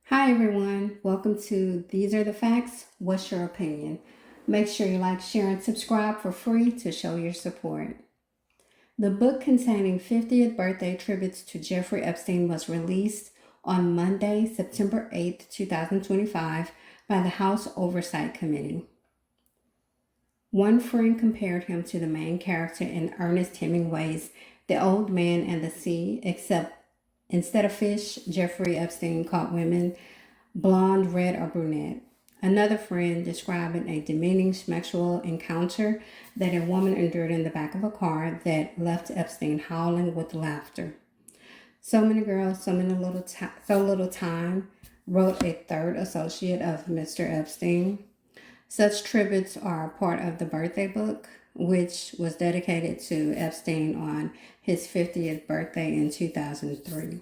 Hi everyone, welcome to These Are the Facts. What's your opinion? Make sure you like, share, and subscribe for free to show your support. The book containing 50th birthday tributes to Jeffrey Epstein was released on Monday, September 8th, 2025 by the House Oversight Committee. One friend compared him to the main character in Ernest Hemingway's The Old Man and the Sea, except instead of fish, Jeffrey Epstein caught women blonde, red, or brunette. Another friend describing a demeaning sexual encounter that a woman endured in the back of a car that left Epstein howling with laughter. So Many Girls, So Little Time wrote a third associate of Mr. Epstein. Such tributes are part of the birthday book, which was dedicated to Epstein on his 50th birthday in 2003.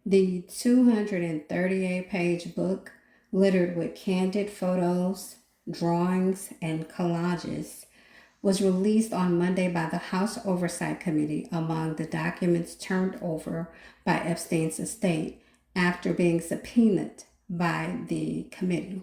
The 238-page book, littered with candid photos, drawings, and collages, was released on Monday by the House Oversight Committee among the documents turned over by Epstein's estate after being subpoenaed by the committee.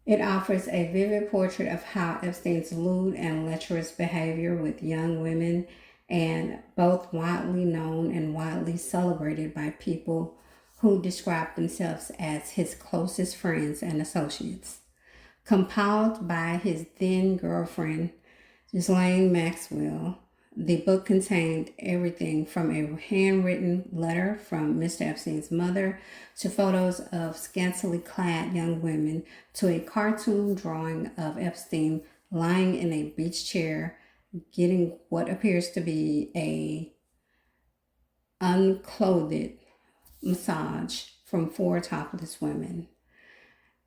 It offers a vivid portrait of how Epstein's lewd and lecherous behavior with young women, and both widely known and widely celebrated by people who describe themselves as his closest friends and associates. Compiled by his then girlfriend, Ghislaine Maxwell, the book contained everything from a handwritten letter from Mr. Epstein's mother to photos of scantily clad young women to a cartoon drawing of Epstein lying in a beach chair getting what appears to be a unclothed massage from four topless women.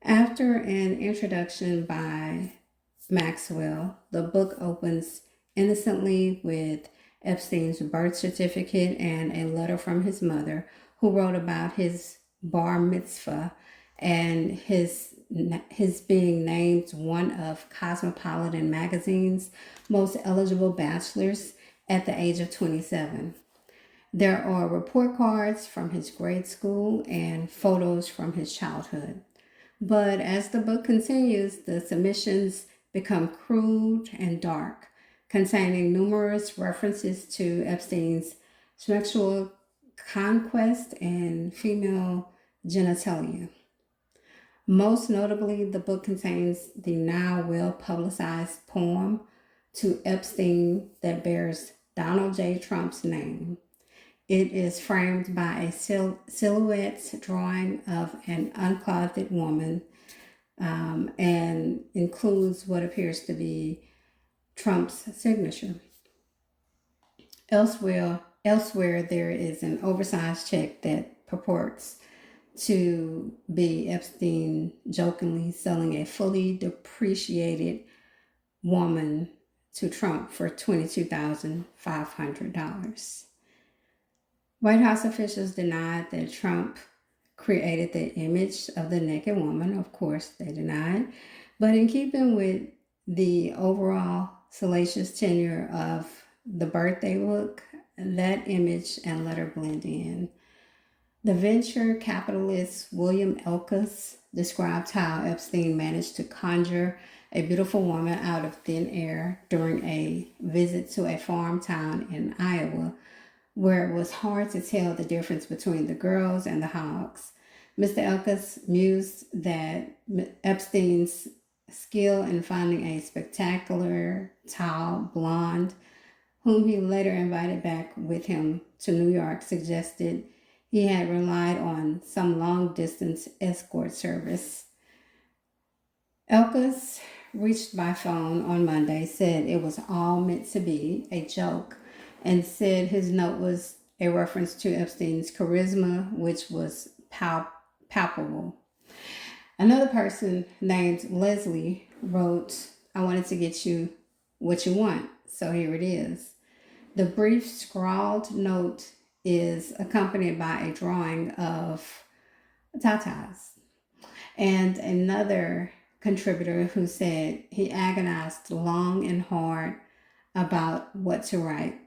After an introduction by Maxwell, the book opens innocently with Epstein's birth certificate and a letter from his mother, who wrote about his bar mitzvah and his being named one of Cosmopolitan magazine's most eligible bachelors at the age of 27. There are report cards from his grade school and photos from his childhood. But as the book continues, the submissions become crude and dark, containing numerous references to Epstein's sexual conquest and female genitalia. Most notably, the book contains the now well-publicized poem to Epstein that bears Donald J. Trump's name. It is framed by a silhouette drawing of an unclothed woman and includes what appears to be Trump's signature. Elsewhere, there is an oversized check that purports to be Epstein jokingly selling a fully depreciated woman to Trump for $22,500. White House officials denied that Trump created the image of the naked woman. Of course, they denied. But in keeping with the overall salacious tenure of the birthday book, that image and letter blend in. The venture capitalist William Elkus described how Epstein managed to conjure a beautiful woman out of thin air during a visit to a farm town in Iowa, where it was hard to tell the difference between the girls and the hogs. Mr. Elkus mused that Epstein's skill in finding a spectacular, tall, blonde, whom he later invited back with him to New York, suggested he had relied on some long-distance escort service. Elkus, reached by phone on Monday, said it was all meant to be a joke and said his note was a reference to Epstein's charisma, which was palpable. Another person named Leslie wrote, "I wanted to get you what you want, so here it is." The brief scrawled note is accompanied by a drawing of tatas. And another contributor who said he agonized long and hard about what to write.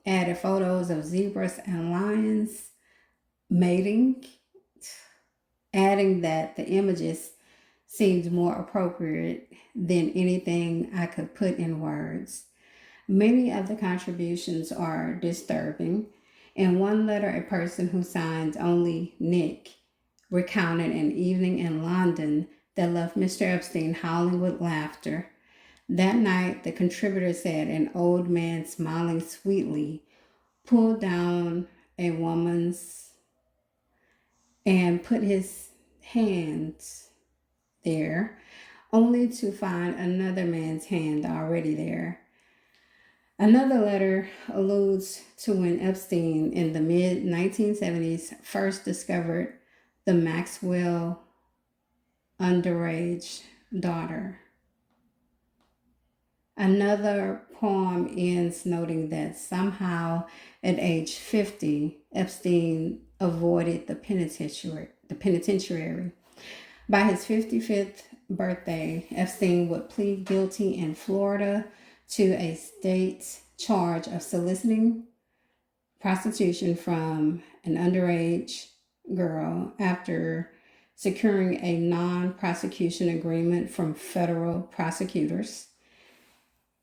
Added photos of zebras and lions mating. adding that the images seemed more appropriate than anything I could put in words. Many of the contributions are disturbing. In one letter, a person who signed only Nick recounted an evening in London that left Mr. Epstein howling with laughter. That night, the contributor said an old man smiling sweetly pulled down a woman's and put his hands there, only to find another man's hand already there. Another letter alludes to when Epstein in the mid 1970s first discovered the Maxwell underage daughter. Another poem ends noting that somehow at age 50, Epstein avoided the penitentiary. By his 55th birthday, Epstein would plead guilty in Florida to a state charge of soliciting prostitution from an underage girl after securing a non-prosecution agreement from federal prosecutors.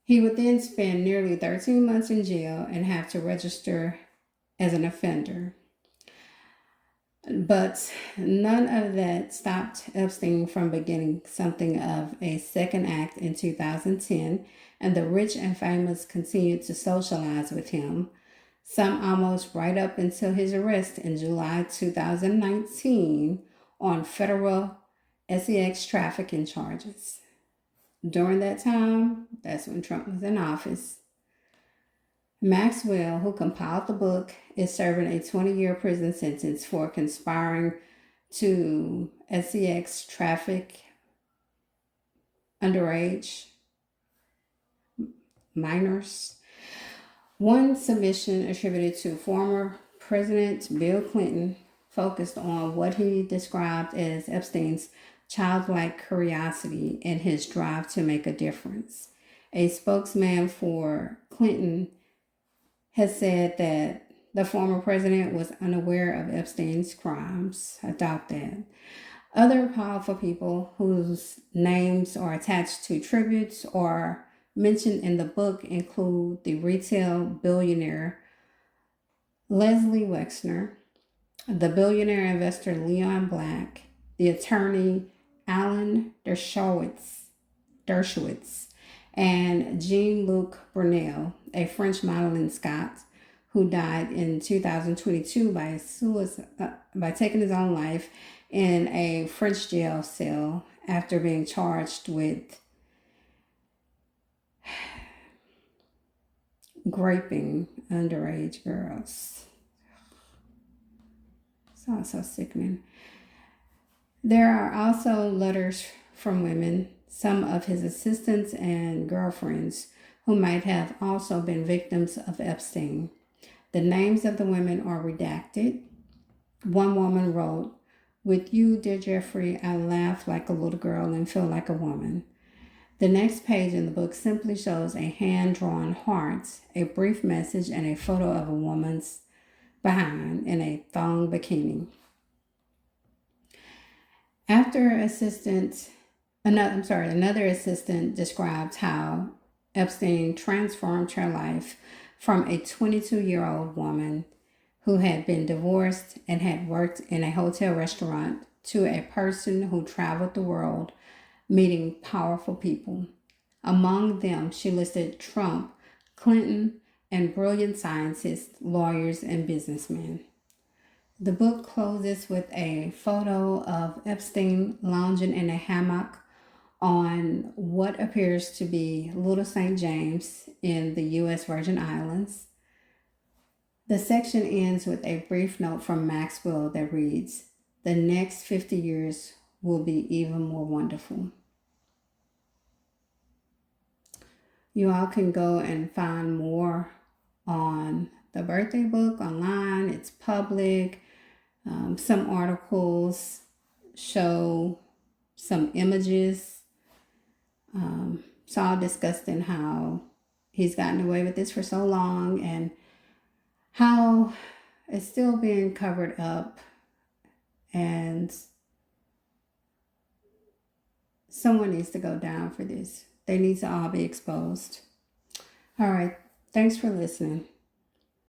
He would then spend nearly 13 months in jail and have to register as an offender. But none of that stopped Epstein from beginning something of a second act in 2010, and the rich and famous continued to socialize with him, some almost right up until his arrest in July 2019 on federal sex trafficking charges. During that time, that's when Trump was in office. Maxwell, who compiled the book, is serving a 20-year prison sentence for conspiring to sex traffic underage minors. One submission attributed to former President Bill Clinton focused on what he described as Epstein's childlike curiosity and his drive to make a difference. A spokesman for Clinton has said that the former president was unaware of Epstein's crimes. I doubt that. Other powerful people whose names are attached to tributes or mentioned in the book include the retail billionaire Leslie Wexner, the billionaire investor Leon Black, the attorney Alan Dershowitz, and Jean-Luc Brunel, a French modeling Scot who died in 2022 by taking his own life in a French jail cell after being charged with raping underage girls. So sickening. There are also letters from women, some of his assistants and girlfriends, who might have also been victims of Epstein. The names of the women are redacted. One woman wrote, "With you, dear Jeffrey, I laugh like a little girl and feel like a woman." The next page in the book simply shows a hand-drawn heart, a brief message, and a photo of a woman's behind in a thong bikini. Another assistant describes how Epstein transformed her life from a 22-year-old woman who had been divorced and had worked in a hotel restaurant to a person who traveled the world meeting powerful people. Among them, she listed Trump, Clinton, and brilliant scientists, lawyers, and businessmen. The book closes with a photo of Epstein lounging in a hammock on what appears to be Little St. James in the U.S. Virgin Islands. The section ends with a brief note from Maxwell that reads, "The next 50 years will be even more wonderful." You all can go and find more on the birthday book online. It's public. Some articles show some images. It's all discussing how he's gotten away with this for so long and how it's still being covered up, and someone needs to go down for this. They need to all be exposed. All right. Thanks for listening.